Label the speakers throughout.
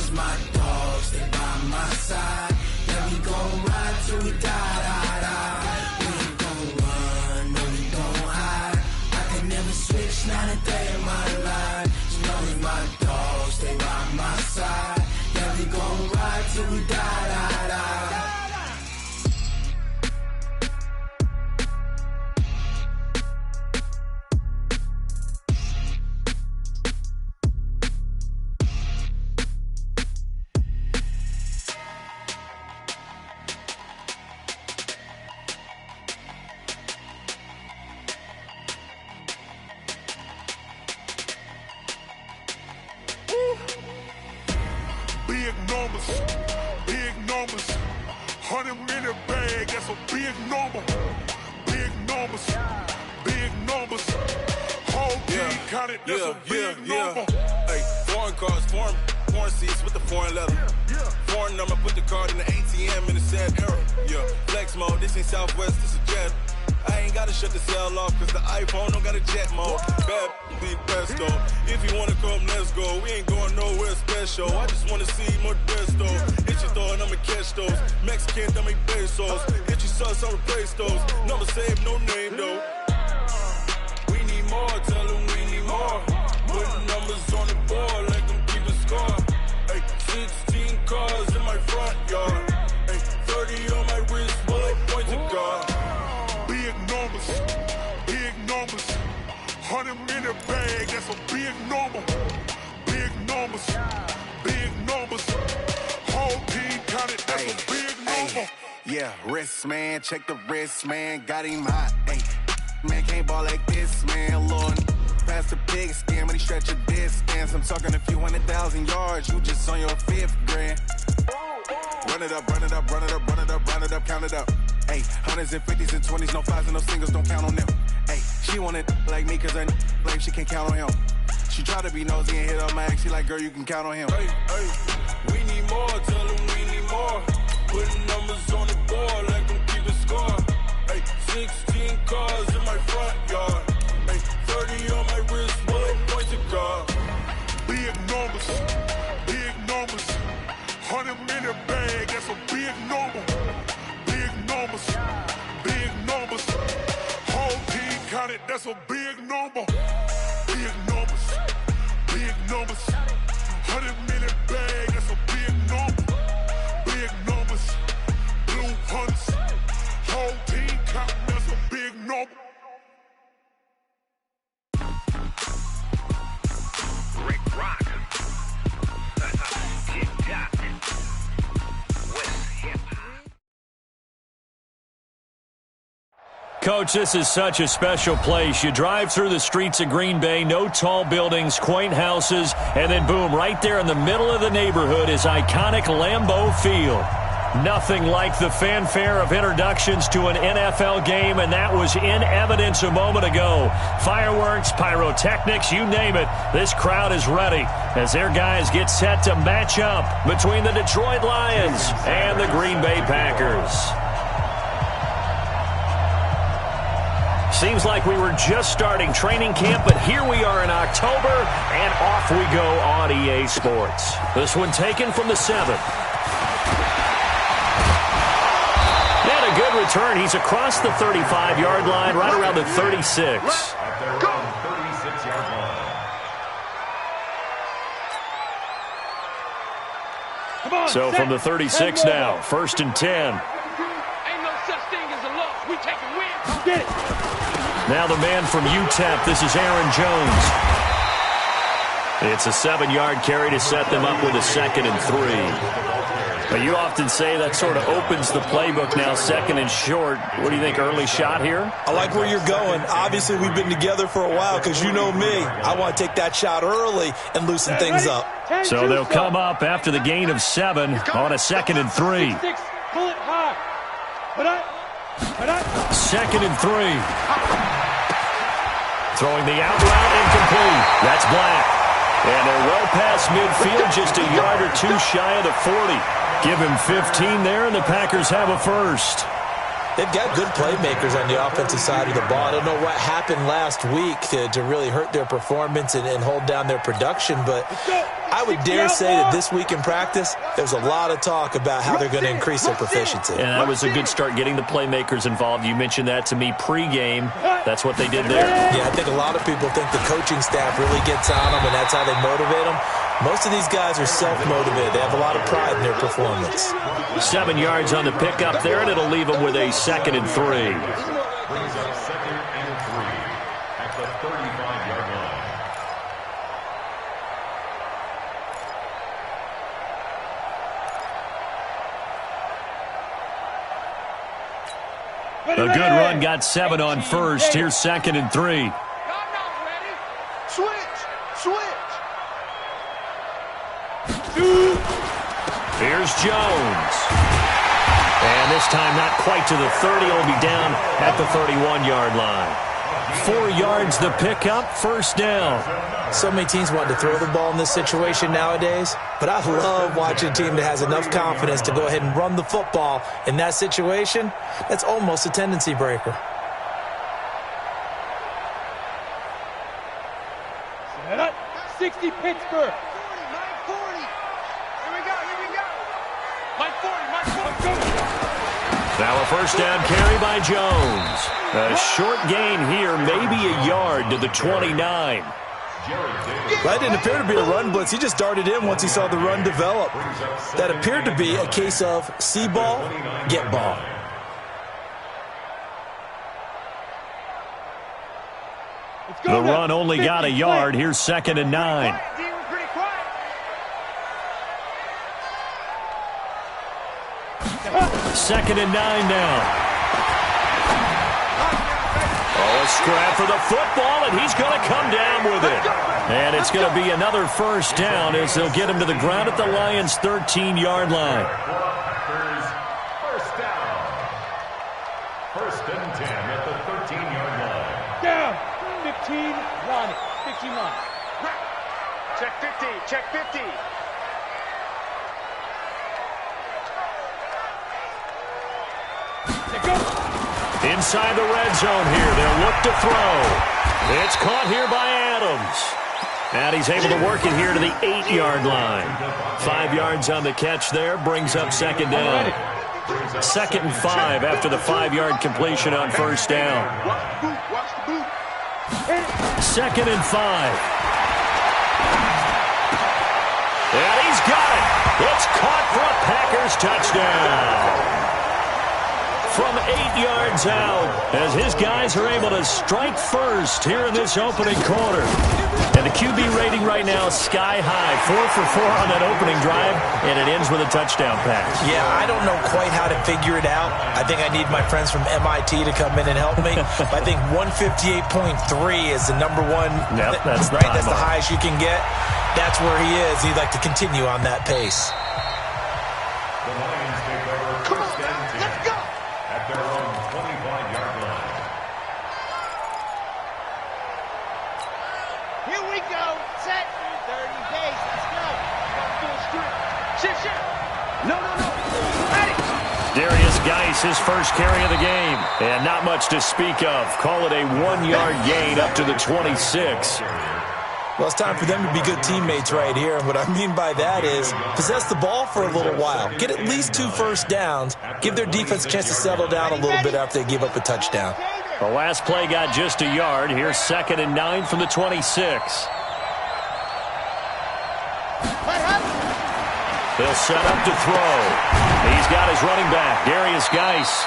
Speaker 1: as my dogs, stay by my side. Yeah, we gon' ride till we die, die, die. We ain't gon' run, no, we gon' hide. I can never switch, not a day in my life. As long as my dogs stay by my side. Yeah, we gon' ride till we die, die, die.
Speaker 2: Big numbers, 100-minute bag, that's a big number. Big numbers, whole team counted, that's a big number.
Speaker 3: Hey, foreign cars, foreign seats with the foreign leather. Foreign number, put the card in the ATM in the sad era. Yeah, flex mode, this ain't Southwest, this is Jet. I ain't gotta shut the cell off, cause the iPhone don't got a jet mode. Bad be best though. If you wanna come, let's go. We ain't going nowhere special. I just wanna see more dress though. Hit your throw and I'ma catch those. Mexican, I make pesos. Hit your sus, I'll replace those. Number save, no name though. We need more, tell them we need more. Putting numbers on the board, let them keep a score. Hey, 16 cars in my front yard. Hey, 30 on my wrist, bullet points of God.
Speaker 2: Big numbers, 100-minute bag, that's a big number. Big numbers, whole team counted, that's a big number.
Speaker 4: Yeah, wrist man, check the wrist man, got him hot. Ay, man can't ball like this, man. Lord, past the pig skin when he stretch a distance. I'm talking a few 100,000 yards, you just on your 5th grand. Run it up, run it up, run it up, run it up, run it up, count it up. Ay, 100s and 50s and 20s, no 5s and no singles, don't count on them. Ay, she want it like me cause her blame, she can't count on him. She try to be nosy and hit up my ex, she like, girl, you can count on him.
Speaker 3: Hey, we need more, tell them we need more. Putting numbers on the board, let them keep a score. Hey, 16 cars in my front yard. Hey, 30 on my wrist, bullet points of God.
Speaker 2: Big numbers, 100-minute bag, that's a big number. Big numbers, whole team counted, that's a big number. Big numbers, 100-minute bag, that's a big number. Big numbers, blue hunts, whole team counting, that's a big number.
Speaker 5: Rick Rock. TikTok. West Hip Hop.
Speaker 6: Coach, this is such a special place. You drive through the streets of Green Bay, no tall buildings, quaint houses, and then boom, right there in the middle of the neighborhood is iconic Lambeau Field. Nothing like the fanfare of introductions to an NFL game, and that was in evidence a moment ago. Fireworks, pyrotechnics, you name it. This crowd is ready as their guys get set to match up between the Detroit Lions and the Green Bay Packers. Seems like we were just starting training camp, but here we are in October, and off we go on EA Sports. This one taken from the 7. And a good return. He's across the 35-yard line, right around the 36. So from the 36 now, 1st and 10.
Speaker 7: Ain't no such thing as a loss. We take a win. Get it.
Speaker 6: Now the man from UTEP, this is Aaron Jones. It's a 7-yard carry to set them up with a 2nd and 3. But you often say that sort of opens the playbook now, 2nd and short. What do you think, early shot here?
Speaker 8: I like where you're going. Obviously, we've been together for a while because you know me. I want to take that shot early and loosen things up.
Speaker 6: So they'll come up after the gain of 7 on a 2nd and 3.
Speaker 7: Pull it high.
Speaker 6: 2nd and 3. Throwing the out route incomplete. That's Black. And they're well past midfield, just a yard or two shy of the 40. Give him 15 there, and the Packers have a first.
Speaker 8: They've got good playmakers on the offensive side of the ball. I don't know what happened last week to really hurt their performance and hold down their production, but I would dare say that this week in practice, there's a lot of talk about how they're going to increase their proficiency.
Speaker 6: And that was a good start getting the playmakers involved. You mentioned that to me pregame. That's what they did there.
Speaker 8: Yeah, I think a lot of people think the coaching staff really gets on them, and that's how they motivate them. Most of these guys are self-motivated. They have a lot of pride in their performance.
Speaker 6: 7 yards on the pickup there, and it'll leave them with a 2nd and 3.
Speaker 9: Brings up 2nd and 3 at the 35-yard line.
Speaker 6: A good run got 7 on first. Here's 2nd and 3.
Speaker 7: Switch.
Speaker 6: Here's Jones. And this time not quite to the 30. He'll be down at the 31-yard line. 4 yards the pickup, 1st down.
Speaker 8: So many teams want to throw the ball in this situation nowadays, but I love watching a team that has enough confidence to go ahead and run the football in that situation. That's almost a tendency breaker.
Speaker 7: Set up. 60 Pittsburgh. 940. Here we go. Mike 40.
Speaker 6: Now a 1st down carry by Jones. A short gain here, maybe a yard to the 29.
Speaker 8: That didn't appear to be a run blitz. He just darted in once he saw the run develop. That appeared to be a case of see ball, get ball.
Speaker 6: The run only got a yard. Here's 2nd and 9. 2nd and 9 now. Oh, a scrap for the football, and he's going to come down with it. And it's going to be another 1st down as they'll get him to the ground at the Lions' 13-yard line.
Speaker 9: 1st down. 1st and 10 at the 13-yard line.
Speaker 7: Down. 15 line. 15 line.
Speaker 5: Check 50.
Speaker 6: Inside the red zone here. They'll look to throw. It's caught here by Adams. And he's able to work it here to the 8-yard line. 5 yards on the catch there. Brings up 2nd down. 2nd and 5 after the 5-yard completion on 1st down. 2nd and 5. And he's got it. It's caught for a Packers touchdown. From 8 yards out, as his guys are able to strike first here in this opening quarter. And the QB rating right now, sky high. 4 for 4 on that opening drive, and it ends with a touchdown pass.
Speaker 8: Yeah, I don't know quite how to figure it out. I think I need my friends from MIT to come in and help me. I think 158.3 is the number one.
Speaker 6: Yep, that's the
Speaker 8: right. That's the highest you can get. That's where he is. He'd like to continue on that pace.
Speaker 9: The Lions take over 1st and 10 at their own 25-yard line.
Speaker 10: Here we go. Set. 30 pace. Let's go. Full strip. Shit. No. Ready.
Speaker 6: Darius Geis, his first carry of the game. And not much to speak of. Call it a 1-yard gain up to the 26.
Speaker 8: Well, it's time for them to be good teammates right here. And what I mean by that is possess the ball for a little while. Get at least 2 first downs. Give their defense a chance to settle down a little bit after they give up a touchdown.
Speaker 6: The last play got just a yard. Here's 2nd and 9 from the 26. He'll set up to throw. He's got his running back, Darius Geis.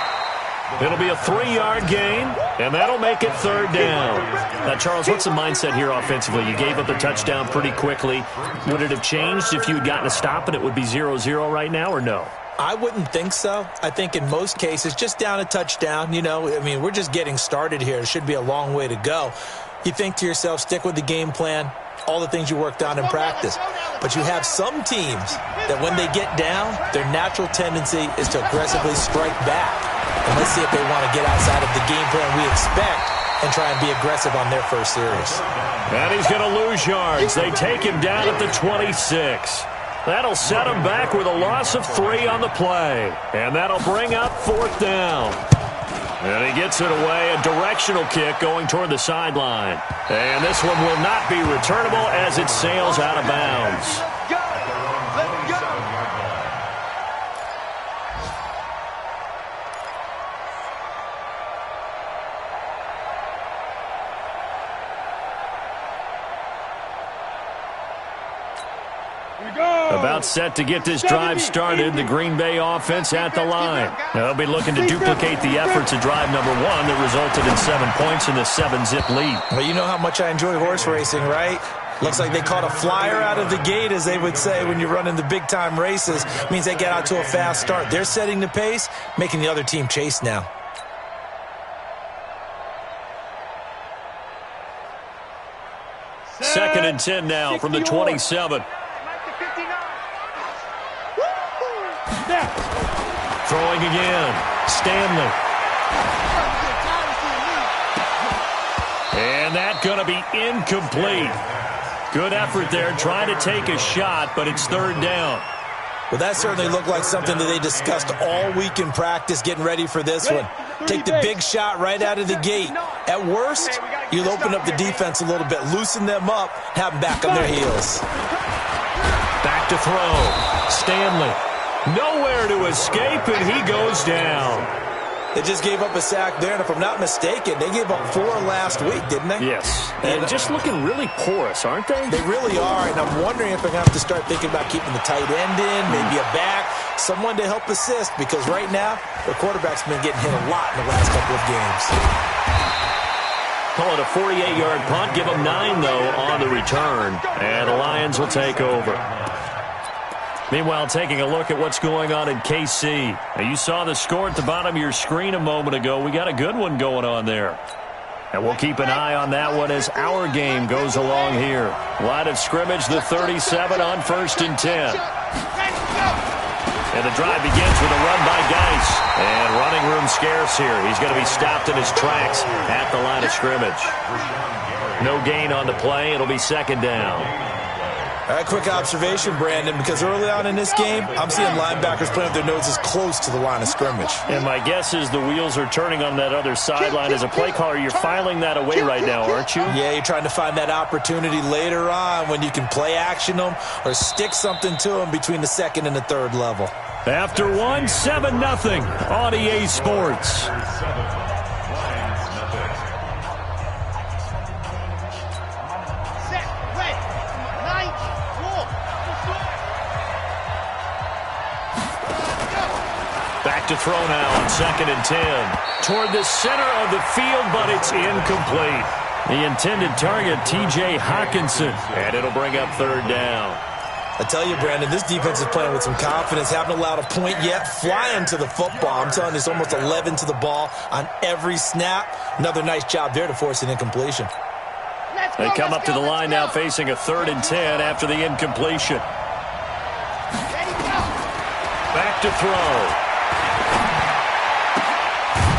Speaker 6: It'll be a 3-yard gain, and that'll make it 3rd down. Now, Charles, what's the mindset here offensively? You gave up the touchdown pretty quickly. Would it have changed if you had gotten a stop and it would be 0-0 right now, or no?
Speaker 8: I wouldn't think so. I think in most cases, just down a touchdown, we're just getting started here. It should be a long way to go. You think to yourself, stick with the game plan, all the things you worked on in practice. But you have some teams that when they get down, their natural tendency is to aggressively strike back. And let's see if they want to get outside of the game plan we expect and try and be aggressive on their first series.
Speaker 6: And he's going to lose yards. They take him down at the 26. That'll set him back with a loss of 3 on the play. And that'll bring up 4th down. And he gets it away, a directional kick going toward the sideline. And this one will not be returnable as it sails out of bounds. About set to get this drive started, the Green Bay offense at the line. They'll be looking to duplicate the efforts of drive number 1 that resulted in 7 points in the 7-zip lead.
Speaker 8: Well, you know how much I enjoy horse racing, right? Looks like they caught a flyer out of the gate, as they would say when you're running the big-time races. Means they get out to a fast start. They're setting the pace, making the other team chase now.
Speaker 6: Second and 10 now from the 27. Throwing again. Stanley. And that's going to be incomplete. Good effort there, trying to take a shot, but it's third down.
Speaker 8: Well, that certainly looked like something that they discussed all week in practice, getting ready for this one. Take the big shot right out of the gate. At worst, you'll open up the defense a little bit, loosen them up, have them back on their heels.
Speaker 6: Back to throw. Stanley. Nowhere to escape, and he goes down.
Speaker 8: They just gave up a sack there, and if I'm not mistaken, they gave up 4 last week, didn't they?
Speaker 6: Yes. And just looking really porous, aren't they?
Speaker 8: They really are, and I'm wondering if they're going to have to start thinking about keeping the tight end in, maybe a back, someone to help assist, because right now, the quarterback's been getting hit a lot in the last couple of games.
Speaker 6: Call it a 48-yard punt. Give them 9, though, on the return. And the Lions will take over. Meanwhile, taking a look at what's going on in KC. Now, you saw the score at the bottom of your screen a moment ago. We got a good one going on there. And we'll keep an eye on that one as our game goes along here. Line of scrimmage, the 37 on 1st and 10. And the drive begins with a run by Geis. And running room scarce here. He's going to be stopped in his tracks at the line of scrimmage. No gain on the play. It'll be second down.
Speaker 8: All right, quick observation, Brandon, because early on in this game, I'm seeing linebackers playing with their noses close to the line of scrimmage.
Speaker 6: And my guess is the wheels are turning on that other sideline. As a play caller, you're filing that away right now, aren't you?
Speaker 8: Yeah, you're trying to find that opportunity later on when you can play action them or stick something to them between the second and the third level.
Speaker 6: After 1, 7-0 on EA Sports. Back to throw now on 2nd and 10. Toward the center of the field, but it's incomplete. The intended target, T.J. Hawkinson, and it'll bring up third down.
Speaker 8: I tell you, Brandon, this defense is playing with some confidence. Haven't allowed a point yet. Flying to the football. I'm telling you, it's almost 11 to the ball on every snap. Another nice job there to force an incompletion.
Speaker 6: They come up to the line now facing a 3rd and 10 after the incompletion. Back to throw.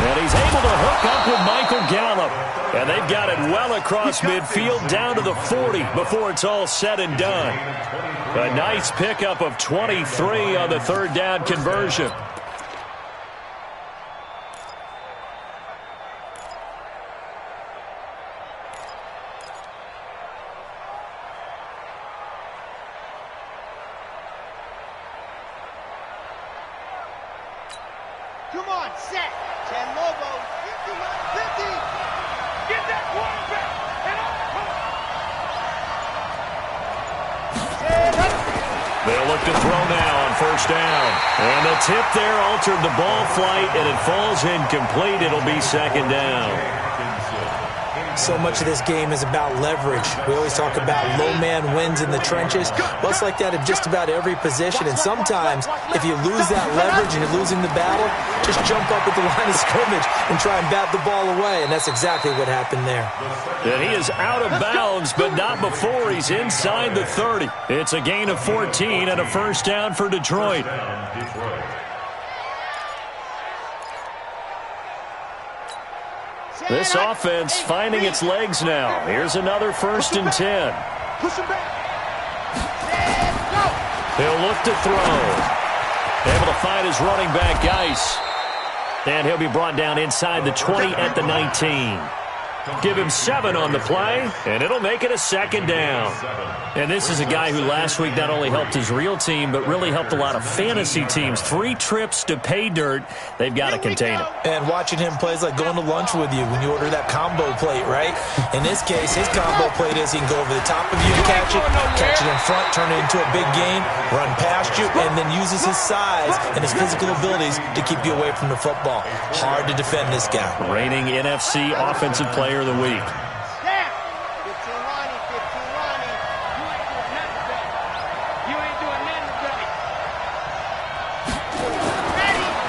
Speaker 6: And he's able to hook up with Michael Gallup. And they've got it well across midfield down to the 40 before it's all said and done. A nice pickup of 23 on the 3rd down conversion.
Speaker 10: Come on, set. 10 Lobos. 50. Get that quarterback. And
Speaker 6: They'll look to throw now on 1st down. And the tip there altered the ball flight, and it falls incomplete. It'll be 2nd down.
Speaker 8: So much of this game is about leverage. We always talk about low man wins in the trenches. Well, it's like that in just about every position. And sometimes, if you lose that leverage and you're losing the battle, just jump up at the line of scrimmage and try and bat the ball away. And that's exactly what happened there.
Speaker 6: And he is out of bounds, but not before he's inside the 30. It's a gain of 14 and a 1st down for Detroit. This offense finding its legs now. Here's another 1st and 10.
Speaker 10: push him back.
Speaker 6: He'll look to throw. Able to find his running back, Geis. And he'll be brought down inside the 20 at the 19. Give him 7 on the play, and it'll make it a second down. And this is a guy who last week not only helped his real team, but really helped a lot of fantasy teams. 3 trips to pay dirt. They've got to contain him.
Speaker 8: And watching him play is like going to lunch with you when you order that combo plate, right? In this case, his combo plate is he can go over the top of you to catch it in front, turn it into a big gain, run past you, and then uses his size and his physical abilities to keep you away from the football. Hard to defend this guy.
Speaker 6: Reigning NFC Offensive Player of the Week.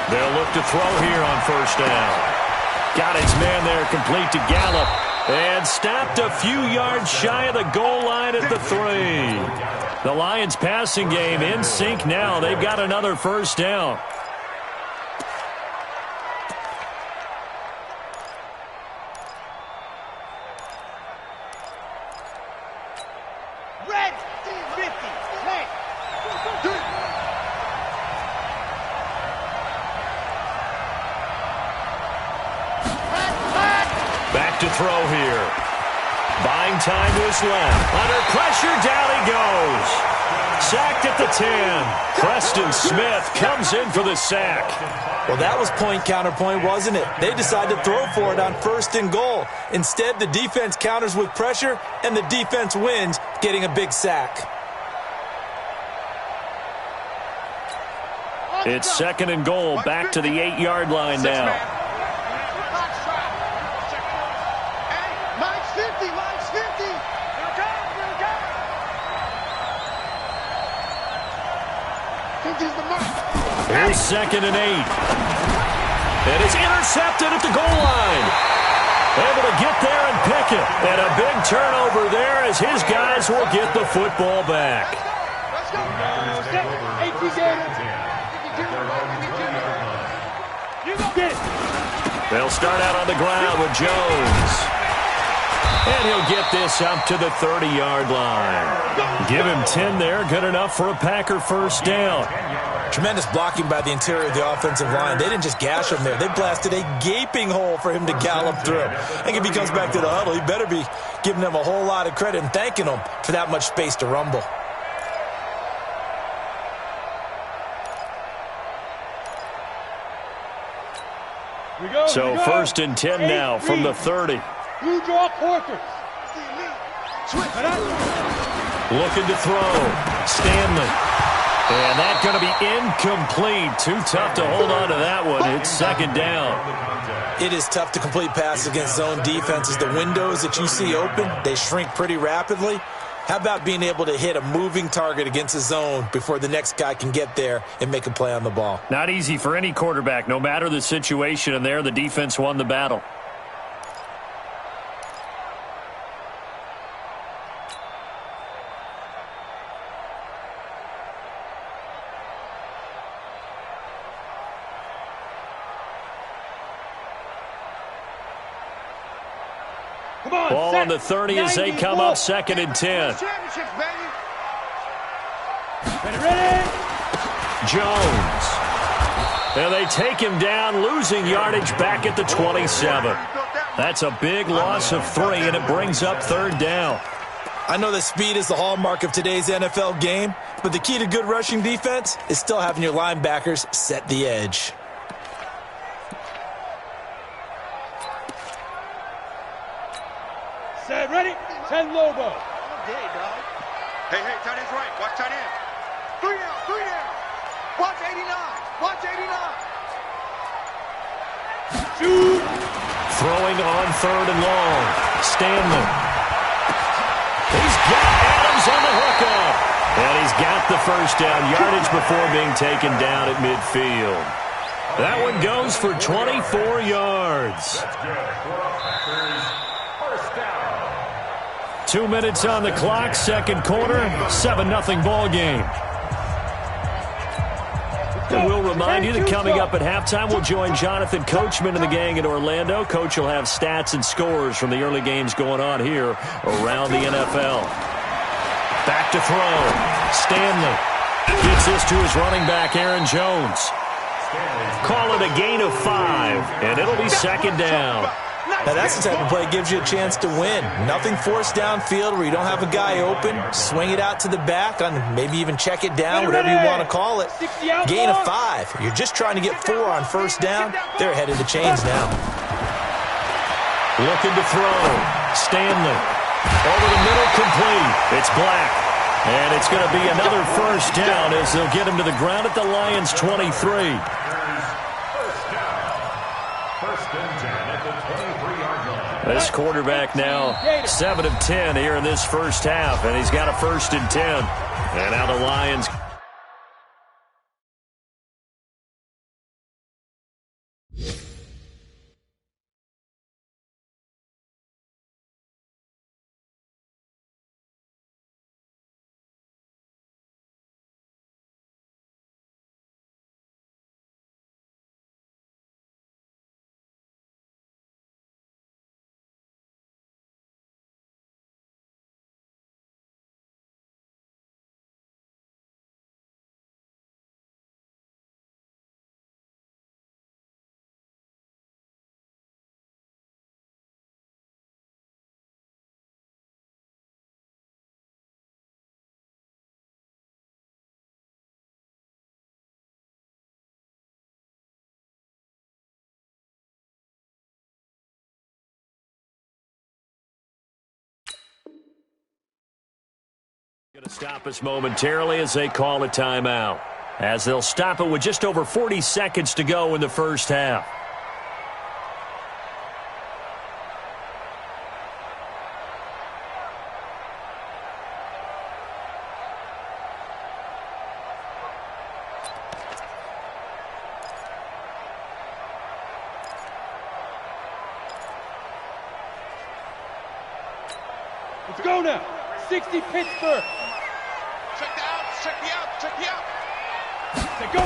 Speaker 6: They'll look to throw here on first down. Got his man there complete to Gallup. And stopped a few yards shy of the goal line at the 3. The Lions passing game in sync now. They've got another first down. Back to throw here. Buying time to his left. Under pressure, down he goes. Sacked at the 10. Preston Smith comes in for the sack.
Speaker 8: Well, that was point counterpoint, wasn't it? They decided to throw for it on 1st and goal. Instead, the defense counters with pressure, and the defense wins, getting a big sack.
Speaker 6: It's 2nd and goal, back to the 8-yard line now. Here's 2nd and 8. It is intercepted at the goal line. Able to get there and pick it. And a big turnover there as his guys will get the football back. They'll start out on the ground with Jones. And he'll get this up to the 30-yard line. Give him 10 there. Good enough for a Packer first down.
Speaker 8: Tremendous blocking by the interior of the offensive line. They didn't just gash him there. They blasted a gaping hole for him to gallop through. I think if he comes back to the huddle, he better be giving them a whole lot of credit and thanking them for that much space to rumble.
Speaker 6: So 1st and 10 now from the 30.
Speaker 7: You draw quarters.
Speaker 6: Looking to throw. Stanley. And that's going to be incomplete. Too tough to hold on to that one. It's 2nd down.
Speaker 8: It is tough to complete passes against zone defenses. The windows that you see open, they shrink pretty rapidly. How about being able to hit a moving target against a zone before the next guy can get there and make a play on the ball?
Speaker 6: Not easy for any quarterback, no matter the situation. And there, the defense won the battle. Ball on the 30 as they come up 2nd and 10. Jones. And they take him down, losing yardage back at the 27. That's a big loss of 3, and it brings up 3rd down.
Speaker 8: I know that speed is the hallmark of today's NFL game, but the key to good rushing defense is still having your linebackers set the edge.
Speaker 7: Set, ready? 10 Lobo.
Speaker 10: Hey, tight end's right. Watch tight end. 3 down. Watch 89. Watch 89.
Speaker 7: Shoot.
Speaker 6: Throwing on 3rd and long. Stanley. He's got Adams on the hookup. And he's got the first down. Yardage before being taken down at midfield. That one goes for 24 yards. 2 minutes on the clock, 2nd quarter, 7-0 ball game. And we'll remind you that coming up at halftime, we'll join Jonathan Coachman and the gang in Orlando. Coach will have stats and scores from the early games going on here around the NFL. Back to throw. Stanley gets this to his running back, Aaron Jones. Call it a gain of 5, and it'll be second down.
Speaker 8: Now, that's the type of play that gives you a chance to win. Nothing forced downfield where you don't have a guy open. Swing it out to the back, on maybe even check it down, whatever you want to call it. Gain of 5. You're just trying to get 4 on first down. They're ahead of the chains now.
Speaker 6: Looking to throw. Stanley. Over the middle, complete. It's Black. And it's going to be another first down as they'll get him to the ground at the Lions' 23. This quarterback now 7 of 10 here in this first half, and he's got a 1st and 10. And now the Lions. Going to stop us momentarily as they call a timeout. As they'll stop it with just over 40 seconds to go in the first half.
Speaker 7: Let's go now. 60 Pittsburgh.
Speaker 10: Check me out.
Speaker 7: Go.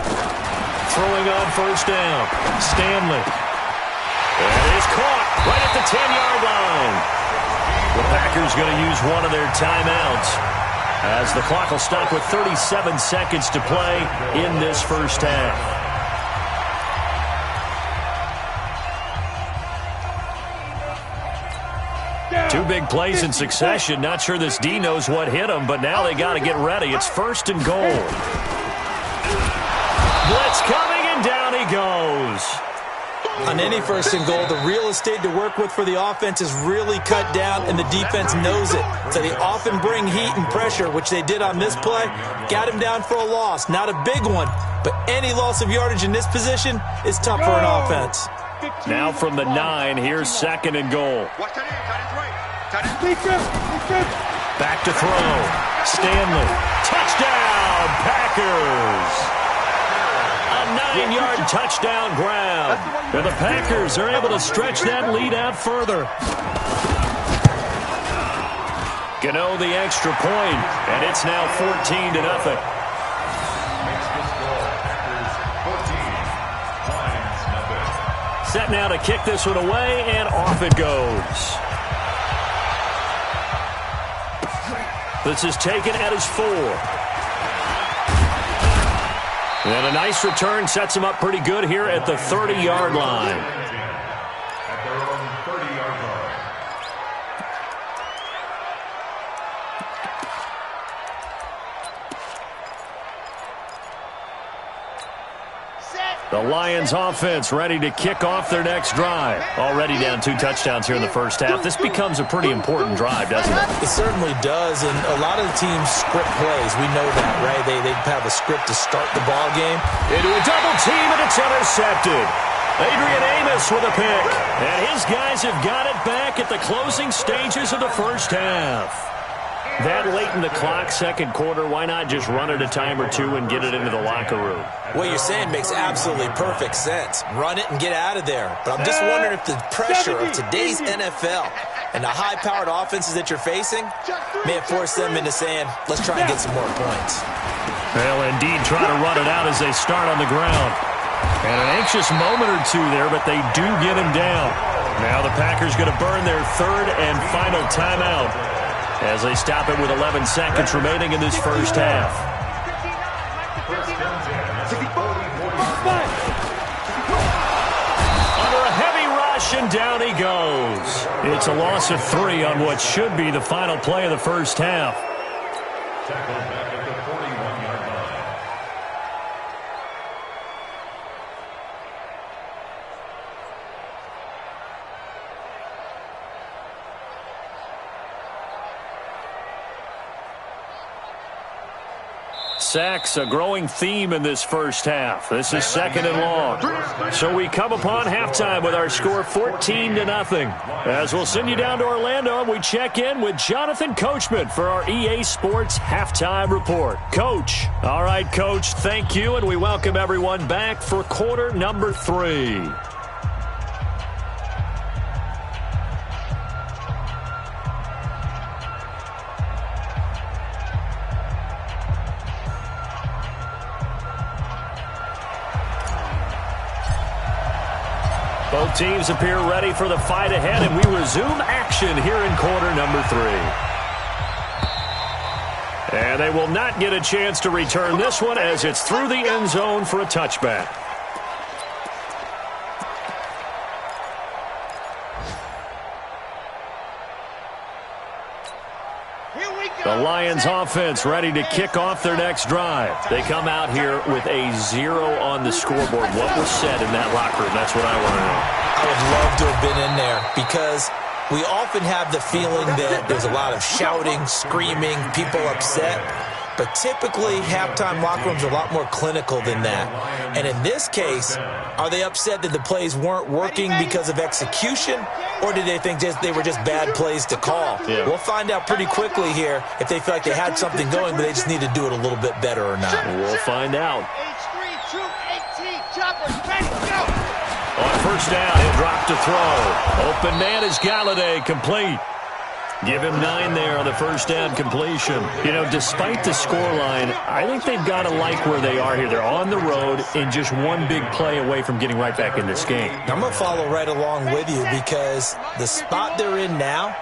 Speaker 6: Throwing on first down. Stanley. And it is caught right at the 10-yard line. The Packers going to use one of their timeouts as the clock will stop with 37 seconds to play in this first half. Two big plays in succession. Not sure this D knows what hit him, but now they got to get ready. It's 1st and goal. Blitz coming, and down he goes.
Speaker 8: On any 1st and goal, the real estate to work with for the offense is really cut down, and the defense knows it. So they often bring heat and pressure, which they did on this play. Got him down for a loss. Not a big one, but any loss of yardage in this position is tough for an offense.
Speaker 6: Now from the 9, here's 2nd and goal. Back to throw. Stanley. Touchdown, Packers. A 9-yard touchdown grab. And the Packers are able to stretch that lead out further. Gano the extra point, and it's now 14-0. Set now to kick this one away, and off it goes. This is taken at his 4. And a nice return sets him up pretty good here at the 30-yard line.
Speaker 9: At their own 30-yard line.
Speaker 6: The Lions offense ready to kick off their next drive. Already down 2 touchdowns here in the first half. This becomes a pretty important drive, doesn't it?
Speaker 8: It certainly does, and a lot of the teams script plays. We know that, right? They have a script to start the ball game.
Speaker 6: Into a double team, and it's intercepted. Adrian Amos with a pick. And his guys have got it back at the closing stages of the first half. That late in the clock, second quarter, why not just run it a time or two and get it into the locker room?
Speaker 8: What you're saying makes absolutely perfect sense. Run it and get out of there. But I'm just wondering if the pressure of today's NFL and the high-powered offenses that you're facing may have forced them into saying, let's try and get some more points.
Speaker 6: They'll indeed try to run it out as they start on the ground. And an anxious moment or two there, but they do get him down. Now the Packers going to burn their 3rd and final timeout as they stop it with 11 seconds remaining in this first half. And down he goes. It's a loss of 3 on what should be the final play of the first half.
Speaker 9: Tackled back at the 41-yard line.
Speaker 6: Sacks, a growing theme in this first half. This is 2nd and long. So we come upon halftime with our score 14-0. As we'll send you down to Orlando, we check in with Jonathan Coachman for our EA Sports Halftime Report. Coach. All right, Coach, thank you, and we welcome everyone back for quarter number 3. Both teams appear ready for the fight ahead, and we resume action here in quarter number 3. And they will not get a chance to return this one as it's through the end zone for a touchback. The Lions offense ready to kick off their next drive. They come out here with a 0 on the scoreboard. What was said in that locker room? That's what I want to know.
Speaker 8: I would love to have been in there because we often have the feeling that there's a lot of shouting, screaming, people upset. But typically, halftime locker rooms are a lot more clinical than that. And in this case, are they upset that the plays weren't working because of execution, or did they think they were just bad plays to call?
Speaker 6: Yeah.
Speaker 8: We'll find out pretty quickly here if they feel like they had something going, but they just need to do it a little bit better or not.
Speaker 6: We'll find out. On first down, he'll drop to throw. Open man is Galladay, complete. Give him 9 there on the first down completion. You know, despite the scoreline, I think they've got to like where they are here. They're on the road and just one big play away from getting right back in this game.
Speaker 8: I'm going to follow right along with you because the spot they're in now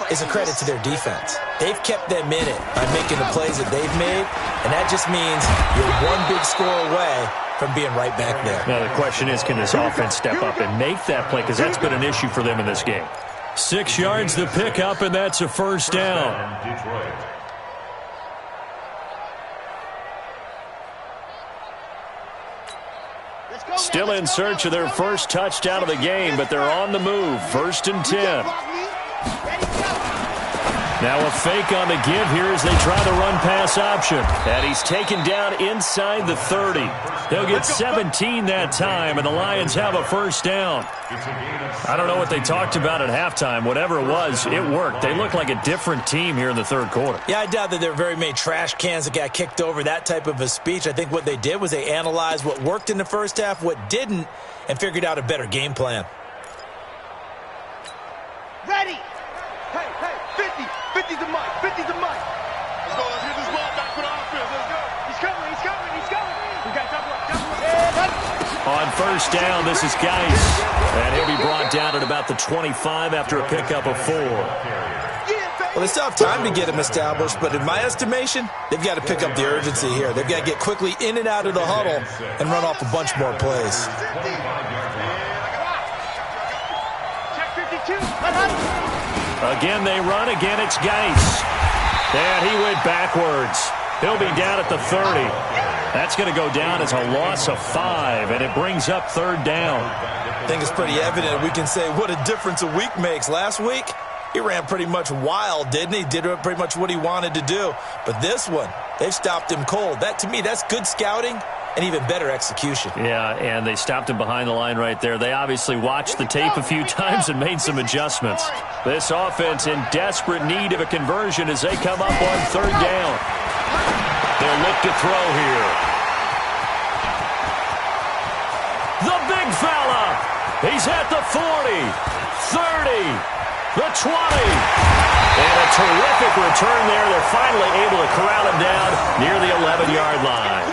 Speaker 8: is a credit to their defense. They've kept them in it by making the plays that they've made, and that just means you're one big score away from being right back there.
Speaker 6: Now, the question is, can this offense step up and make that play? Because that's been an issue for them in this game. 6 yards the pickup, and that's a first down. Still in search of their first touchdown of the game, but they're on the move. 1st and 10. Now a fake on the give here as they try the run-pass option. And he's taken down inside the 30. They'll get 17 that time, and the Lions have a first down. I don't know what they talked about at halftime. Whatever it was, it worked. They look like a different team here in the third quarter.
Speaker 8: Yeah, I doubt that there were very many trash cans that got kicked over, that type of a speech. I think what they did was they analyzed what worked in the first half, what didn't, and figured out a better game plan.
Speaker 10: Ready! Hey, 50's the mic, 50's the mic. Let's go, let's get this ball back for the offense, let's go. He's coming. We got double up.
Speaker 6: On first down, this is Geis. And he'll be brought down at about the 25 after a pickup of 4.
Speaker 8: Well, they still have time to get him established, but in my estimation, they've got to pick up the urgency here. They've got to get quickly in and out of the huddle and run off a bunch more plays.
Speaker 10: Check 52.
Speaker 6: Again, they run. Again, it's Geis. And he went backwards. He'll be down at the 30. That's going to go down as a loss of 5, and it brings up 3rd down.
Speaker 8: I think it's pretty evident. We can say what a difference a week makes. Last week, he ran pretty much wild, didn't he? Did pretty much what he wanted to do. But this one, they've stopped him cold. That, to me, that's good scouting and even better execution.
Speaker 6: Yeah, and they stopped him behind the line right there. They obviously watched the tape a few times and made some adjustments. This offense in desperate need of a conversion as they come up on 3rd down. They'll look to throw here. The big fella. He's at the 40, 30, the 20. And a terrific return there. They're finally able to corral him down near the 11-yard line.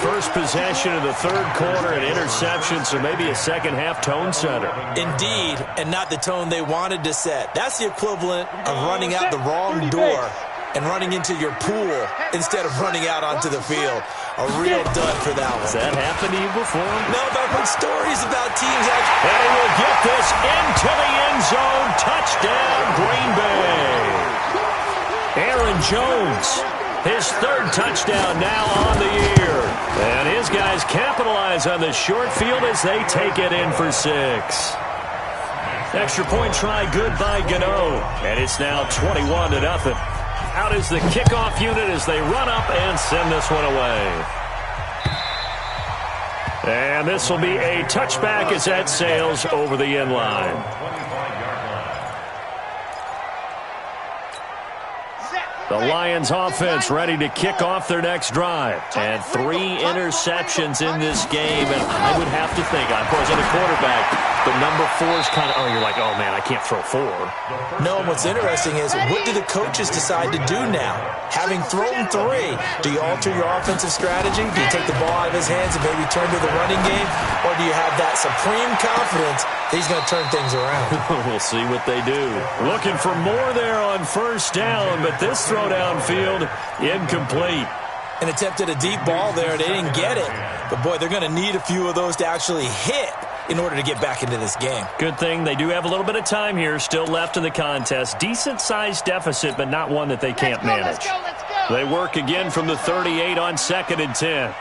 Speaker 6: First possession of the third quarter, an interception, so maybe a second-half tone setter.
Speaker 8: Indeed, and not the tone they wanted to set. That's the equivalent of running out the wrong door and running into your pool instead of running out onto the field. A real dud for that one.
Speaker 6: Has that happened to you before?
Speaker 8: No, but I've heard stories about teams actually.
Speaker 6: And he will get this into the end zone. Touchdown, Green Bay. Aaron Jones, his third touchdown now on the year. And his guys capitalize on the short field as they take it in for 6. Extra point try good by Gano. And it's now 21-0. Out is the kickoff unit as they run up and send this one away. And this will be a touchback as that sails over the end line. The Lions offense ready to kick off their next drive. And 3 interceptions in this game. And I would have to think, of course, at a quarterback, the number 4 is kind of, you're like, oh, man, I can't throw 4.
Speaker 8: No, and what's interesting is, what do the coaches decide to do now? Having thrown 3, do you alter your offensive strategy? Do you take the ball out of his hands and maybe turn to the running game? Or do you have that supreme confidence that he's going to turn things around?
Speaker 6: We'll see what they do. Looking for more there on first down, but this throw downfield, incomplete.
Speaker 8: And attempted a deep ball there. They didn't get it. But, boy, they're going to need a few of those to actually hit in order to get back into this game.
Speaker 6: Good thing they do have a little bit of time here still left in the contest. Decent-sized deficit, but not one that they can't manage.
Speaker 7: Let's go.
Speaker 6: They work again from the 38 on 2nd and 10.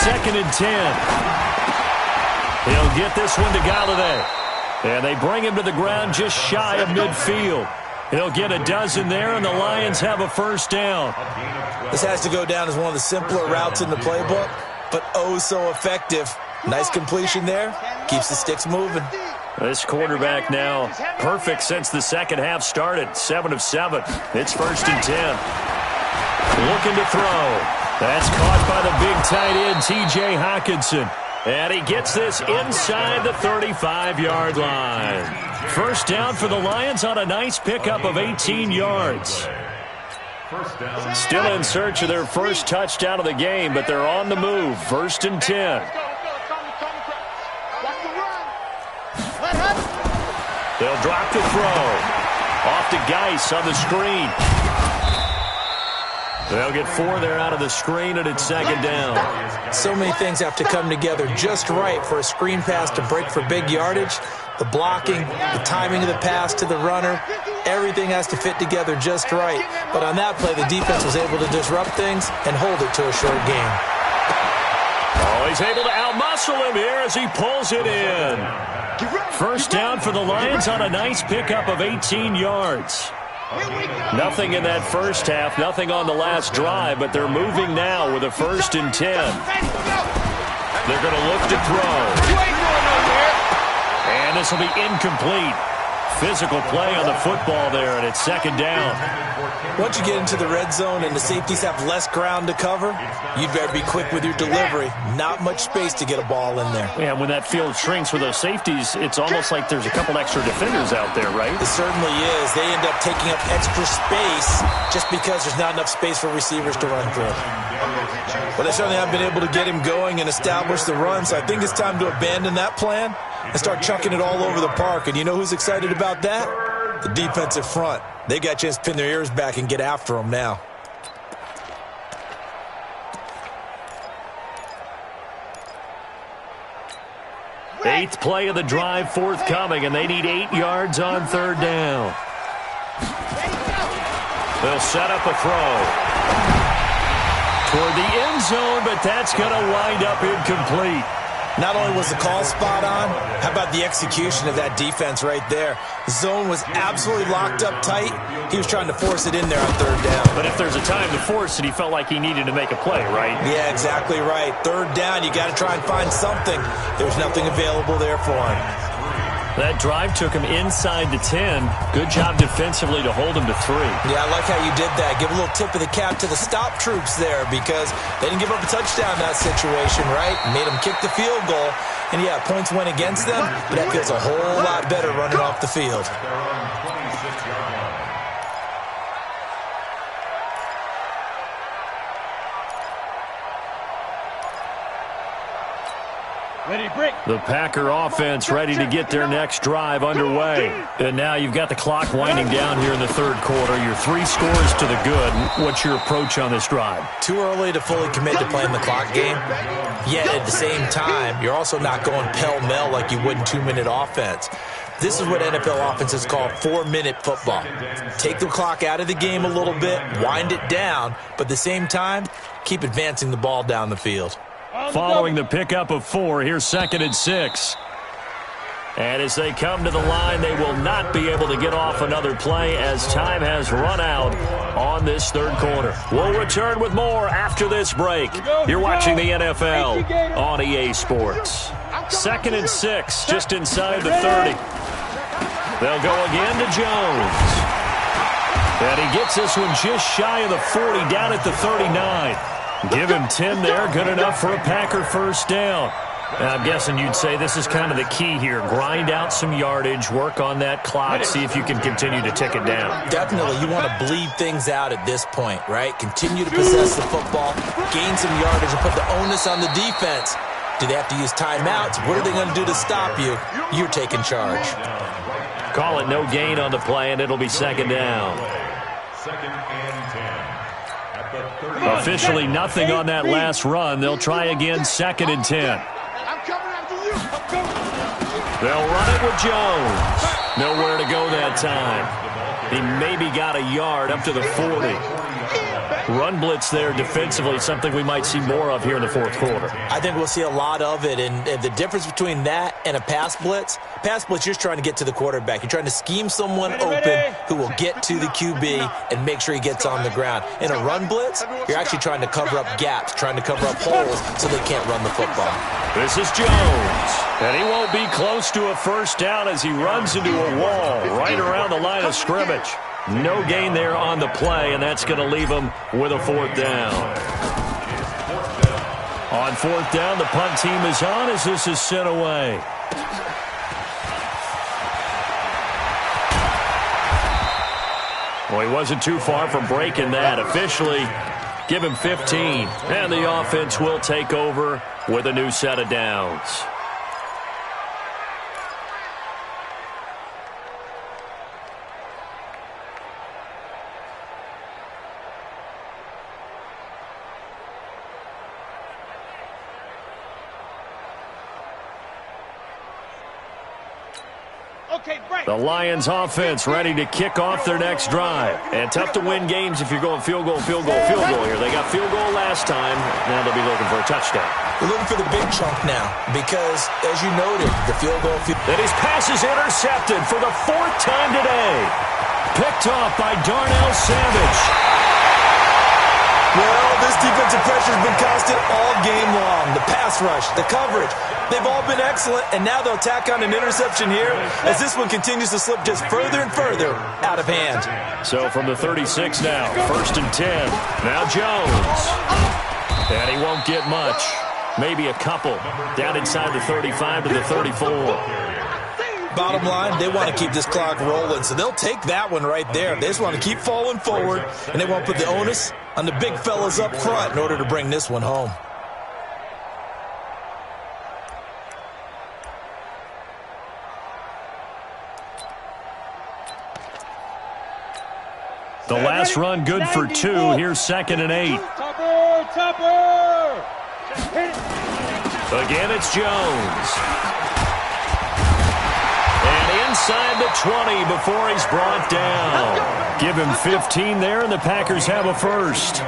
Speaker 6: 2nd and 10. He'll get this one to Galladay. And they bring him to the ground just shy of midfield. He'll get a dozen there, and the Lions have a first down.
Speaker 8: This has to go down as one of the simpler routes in the playbook, but oh so effective. Nice completion there. Keeps the sticks moving.
Speaker 6: This quarterback now perfect since the second half started. 7 of 7. It's 1st and 10. Looking to throw. That's caught by the big tight end, T.J. Hockenson. And he gets this inside the 35-yard line. First down for the Lions on a nice pickup of 18 yards. Still in search of their first touchdown of the game, but they're on the move. 1st and 10. They'll drop the throw. Off to Geis on the screen. They'll get 4 there out of the screen, and it's 2nd down.
Speaker 8: So many things have to come together just right for a screen pass to break for big yardage. The blocking, the timing of the pass to the runner, everything has to fit together just right. But on that play, the defense was able to disrupt things and hold it to a short game.
Speaker 6: Oh, he's able to outmuscle him here as he pulls it in. First down for the Lions on a nice pickup of 18 yards. Nothing in that first half, nothing on the last drive, but they're moving now with a 1st and 10. They're going to look to throw. And this will be incomplete. Physical play on the football there, and it's 2nd down.
Speaker 8: Once you get into the red zone and the safeties have less ground to cover, you'd better be quick with your delivery. Not much space to get a ball in there.
Speaker 6: Yeah, when that field shrinks with those safeties, it's almost like there's a couple extra defenders out there, right?
Speaker 8: It certainly is. They end up taking up extra space just because there's not enough space for receivers to run through. But they certainly haven't been able to get him going and establish the run, so I think it's time to abandon that plan and start chucking it all over the park. And you know who's excited about that? The defensive front. They got a chance to pin their ears back and get after them now.
Speaker 6: Eighth play of the drive forthcoming, and they need 8 yards on 3rd down. They'll set up a throw toward the end zone, but that's going to wind up incomplete.
Speaker 8: Not only was the call spot on, how about the execution of that defense right there? The zone was absolutely locked up tight. He was trying to force it in there on 3rd down.
Speaker 6: But if there's a time to force it, he felt like he needed to make a play, right?
Speaker 8: Yeah, exactly right. 3rd down, you got to try and find something. There's nothing available there for him.
Speaker 6: That drive took him inside the 10. Good job defensively to hold him to 3.
Speaker 8: Yeah, I like how you did that. Give a little tip of the cap to the stop troops there because they didn't give up a touchdown in that situation, right? Made them kick the field goal. And, yeah, points went against them, but that feels a whole lot better running off the field.
Speaker 6: The Packer offense ready to get their next drive underway. And now you've got the clock winding down here in the third quarter. Your 3 scores to the good. What's your approach on this drive?
Speaker 8: Too early to fully commit to playing the clock game. Yet at the same time, you're also not going pell-mell like you would in 2-minute offense. This is what NFL offenses call 4-minute football. Take the clock out of the game a little bit, wind it down, but at the same time, keep advancing the ball down the field.
Speaker 6: Following the pickup of 4, here's 2nd and 6. And as they come to the line, they will not be able to get off another play as time has run out on this third quarter. We'll return with more after this break. You're watching the NFL on EA Sports. 2nd and 6, just inside the 30. They'll go again to Jones. And he gets this one just shy of the 40, down at the 39. Give him 10 there, good enough for a Packer first down. I'm guessing you'd say this is kind of the key here. Grind out some yardage, work on that clock, see if you can continue to tick it down.
Speaker 8: Definitely. You want to bleed things out at this point, right? Continue to possess the football, gain some yardage, and put the onus on the defense. Do they have to use timeouts? What are they going to do to stop you? You're taking charge.
Speaker 6: Call it no gain on the play, and it'll be 2nd down.
Speaker 9: 2nd and 10. At the
Speaker 6: Officially nothing on that last run. They'll try again, 2nd and 10. They'll run it with Jones. Nowhere to go that time. He maybe got a yard up to the 40. Run blitz there defensively, something we might see more of here in the fourth quarter.
Speaker 8: I think we'll see a lot of it, and the difference between that and a pass blitz, you're just trying to get to the quarterback. You're trying to scheme someone open who will get to the QB and make sure he gets on the ground. In a run blitz, you're actually trying to cover up gaps, trying to cover up holes so they can't run the football.
Speaker 6: This is Jones, and he won't be close to a first down as he runs into a wall right around the line of scrimmage. No gain there on the play, and that's going to leave him with a 4th down. On 4th down, the punt team is on as this is sent away. Well, he wasn't too far from breaking that. Officially, give him 15, and the offense will take over with a new set of downs. The Lions offense ready to kick off their next drive. And tough to win games if you're going field goal here. They got field goal last time. Now they'll be looking for a touchdown.
Speaker 8: They're looking for the big chunk now because, as you noted, the field goal.
Speaker 6: And his pass is intercepted for the 4th time today. Picked off by Darnell Savage.
Speaker 8: Well, this defensive pressure has been constant all game long. The pass rush, the coverage, they've all been excellent, and now they'll tack on an interception here as this one continues to slip just further and further out of hand.
Speaker 6: So from the 36 now, 1st and 10. Now Jones. And he won't get much. Maybe a couple. Down inside the 35 to the 34.
Speaker 8: Bottom line, they want to keep this clock rolling, so they'll take that one right there. They just want to keep falling forward, and they want to put the onus on the big fellas up front in order to bring this one home.
Speaker 6: The last run good for 2. Here's 2nd and 8. Again, it's Jones. Inside the 20 before he's brought down. Give him 15 there, and the Packers have a first.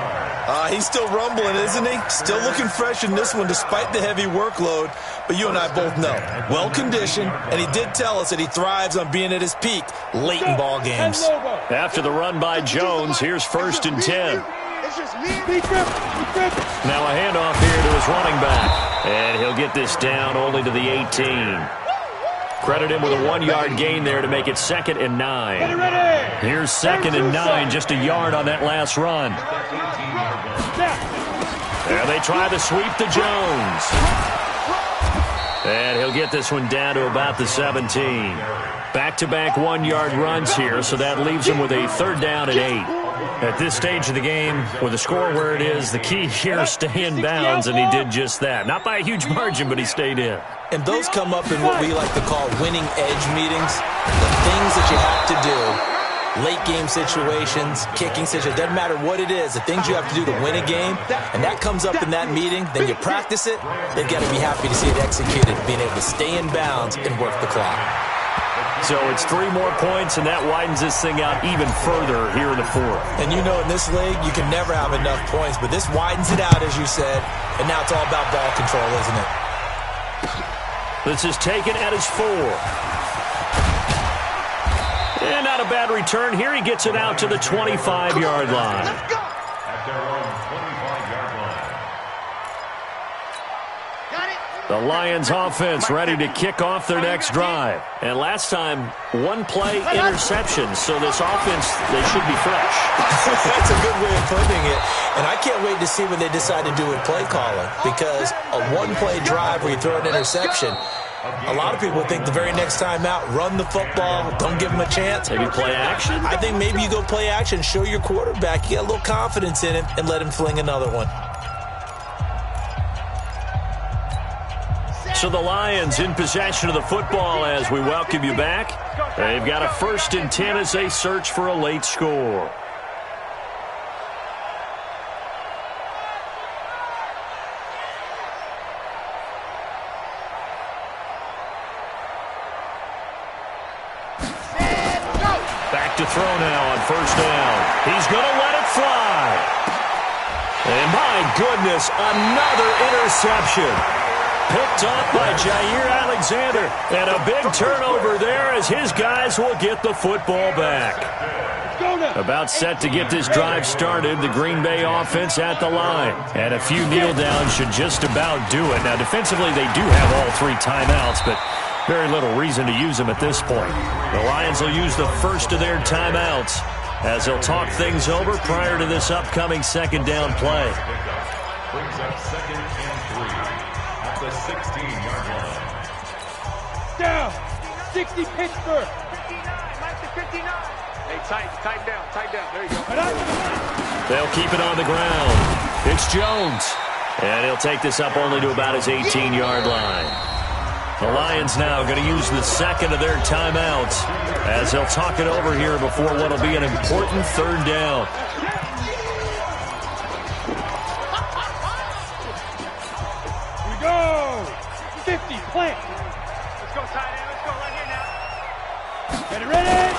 Speaker 8: He's still rumbling, isn't he? Still looking fresh in this one despite the heavy workload. But you and I both know, well-conditioned, and he did tell us that he thrives on being at his peak late in ball games.
Speaker 6: After the run by Jones, here's 1st and 10. Now a handoff here to his running back. And he'll get this down only to the 18. Credit him with a 1-yard gain there to make it 2nd and 9. Here's 2nd and 9, just a yard on that last run. And they try the sweep to Jones. And he'll get this one down to about the 17. Back-to-back 1-yard runs here, so that leaves him with a 3rd down and 8. At this stage of the game, with the score where it is, the key here is stay in bounds, and he did just that. Not by a huge margin, but he stayed in.
Speaker 8: And those come up in what we like to call winning edge meetings. The things that you have to do, late game situations, kicking situations, doesn't matter what it is, the things you have to do to win a game, and that comes up in that meeting, then you practice it, then you got to be happy to see it executed, being able to stay in bounds and work the clock.
Speaker 6: So it's 3 more points, and that widens this thing out even further here in the fourth.
Speaker 8: And you know in this league, you can never have enough points, but this widens it out, as you said, and now it's all about ball control, isn't it?
Speaker 6: This is taken at his 4. And not a bad return here. He gets it out to the 25-yard line.
Speaker 9: At their own 25-yard line.
Speaker 6: The Lions offense ready to kick off their next drive. And last time, 1-play interception. So this offense, they should be fresh.
Speaker 8: That's a good way of putting it. And I can't wait to see what they decide to do with play calling. Because a 1-play drive where you throw an interception, a lot of people think the very next time out, run the football, don't give them a chance.
Speaker 6: Maybe play action?
Speaker 8: I think maybe you go play action, show your quarterback, you got a little confidence in him, and let him fling another one.
Speaker 6: So the Lions in possession of the football as we welcome you back. They've got a 1st and 10 as they search for a late score. Back to throw now on 1st down. He's going to let it fly. And my goodness, another interception. Picked off by Jair Alexander. And a big turnover there as his guys will get the football back. About set to get this drive started, the Green Bay offense at the line. And a few kneel downs should just about do it. Now, defensively, they do have all 3 timeouts, but very little reason to use them at this point. The Lions will use the first of their timeouts as they'll talk things over prior to this upcoming 2nd down play.
Speaker 9: Brings up 2nd and 3 at the 16-yard line.
Speaker 7: Down. 60 Pittsburgh.
Speaker 5: 59. Hey, tighten down. There you go.
Speaker 6: They'll keep it on the ground. It's Jones. And he'll take this up only to about his 18-yard line. The Lions now going to use the 2nd of their timeouts as they'll talk it over here before what will be an important 3rd down.
Speaker 7: Here we go. 50, plant.
Speaker 5: Let's go, tight end. Let's go right here now.
Speaker 7: Get it ready.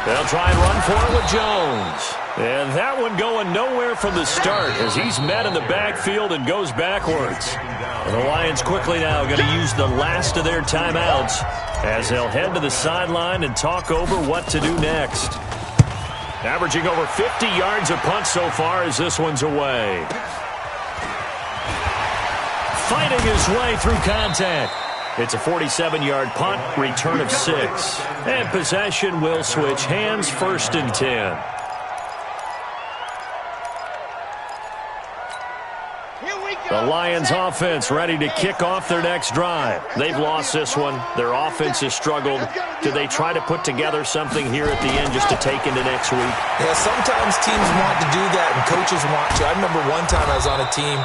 Speaker 6: They'll try and run for it with Jones. And that one going nowhere from the start as he's met in the backfield and goes backwards. And the Lions quickly now going to use the last of their timeouts as they'll head to the sideline and talk over what to do next. Averaging over 50 yards a punt so far as this one's away. Fighting his way through contact. It's a 47-yard punt, return of 6. And possession will switch hands, 1st and 10. The Lions offense ready to kick off their next drive. They've lost this one. Their offense has struggled. Do they try to put together something here at the end just to take into next week?
Speaker 8: Yeah, sometimes teams want to do that and coaches want to. I remember one time I was on a team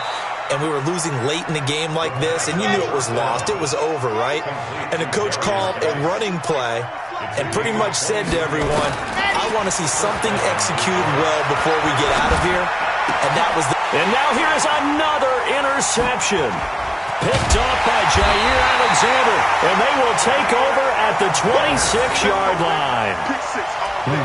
Speaker 8: and we were losing late in a game like this, and you knew it was lost. It was over, right? And the coach called a running play and pretty much said to everyone, I want to see something executed well before we get out of here. And that was the...
Speaker 6: And now here is another interception. Picked off by Jair Alexander. And they will take over at the 26-yard line.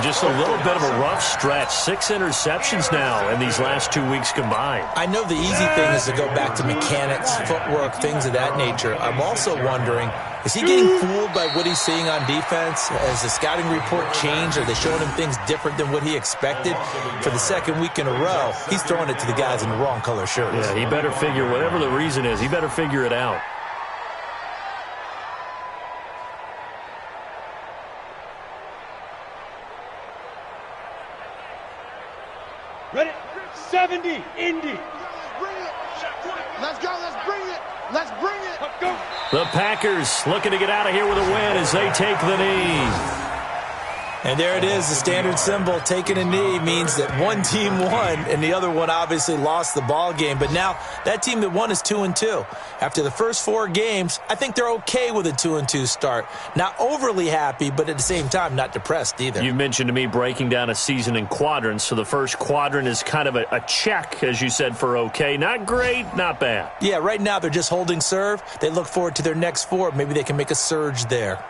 Speaker 6: Just a little bit of a rough stretch. 6 interceptions now in these last 2 weeks combined.
Speaker 8: I know the easy thing is to go back to mechanics, footwork, things of that nature. I'm also wondering, is he getting fooled by what he's seeing on defense? Has the scouting report changed? Are they showing him things different than what he expected? For the 2nd week in a row, he's throwing it to the guys in the wrong color shirts.
Speaker 6: Yeah, he better figure, whatever the reason is, he better figure it out.
Speaker 7: Ready? 70, Indy.
Speaker 10: Let's go, let's bring it. Let's bring it.
Speaker 7: Let's go.
Speaker 6: The Packers looking to get out of here with a win as they take the knee.
Speaker 8: And there it is, the standard symbol. Taking a knee means that one team won and the other one obviously lost the ball game. But now that team that won is 2-2. After the first 4 games, I think they're okay with a 2-2 start. Not overly happy, but at the same time, not depressed either.
Speaker 6: You mentioned to me breaking down a season in quadrants. So the first quadrant is kind of a check, as you said, for okay. Not great, not bad.
Speaker 8: Yeah, right now they're just holding serve. They look forward to their next 4. Maybe they can make a surge there.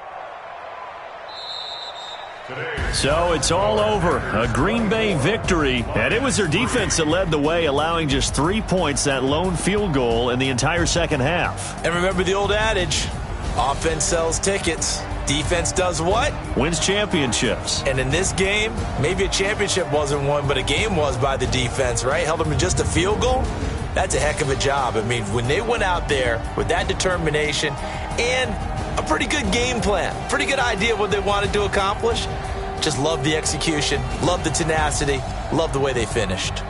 Speaker 6: So it's all over. A Green Bay victory. And it was their defense that led the way, allowing just 3 points, that lone field goal in the entire second half.
Speaker 8: And remember the old adage, offense sells tickets. Defense does what?
Speaker 6: Wins championships.
Speaker 8: And in this game, maybe a championship wasn't won, but a game was by the defense, right? Held them to just a field goal. That's a heck of a job. I mean, when they went out there with that determination and a pretty good game plan, pretty good idea of what they wanted to accomplish, just love the execution, love the tenacity, love the way they finished.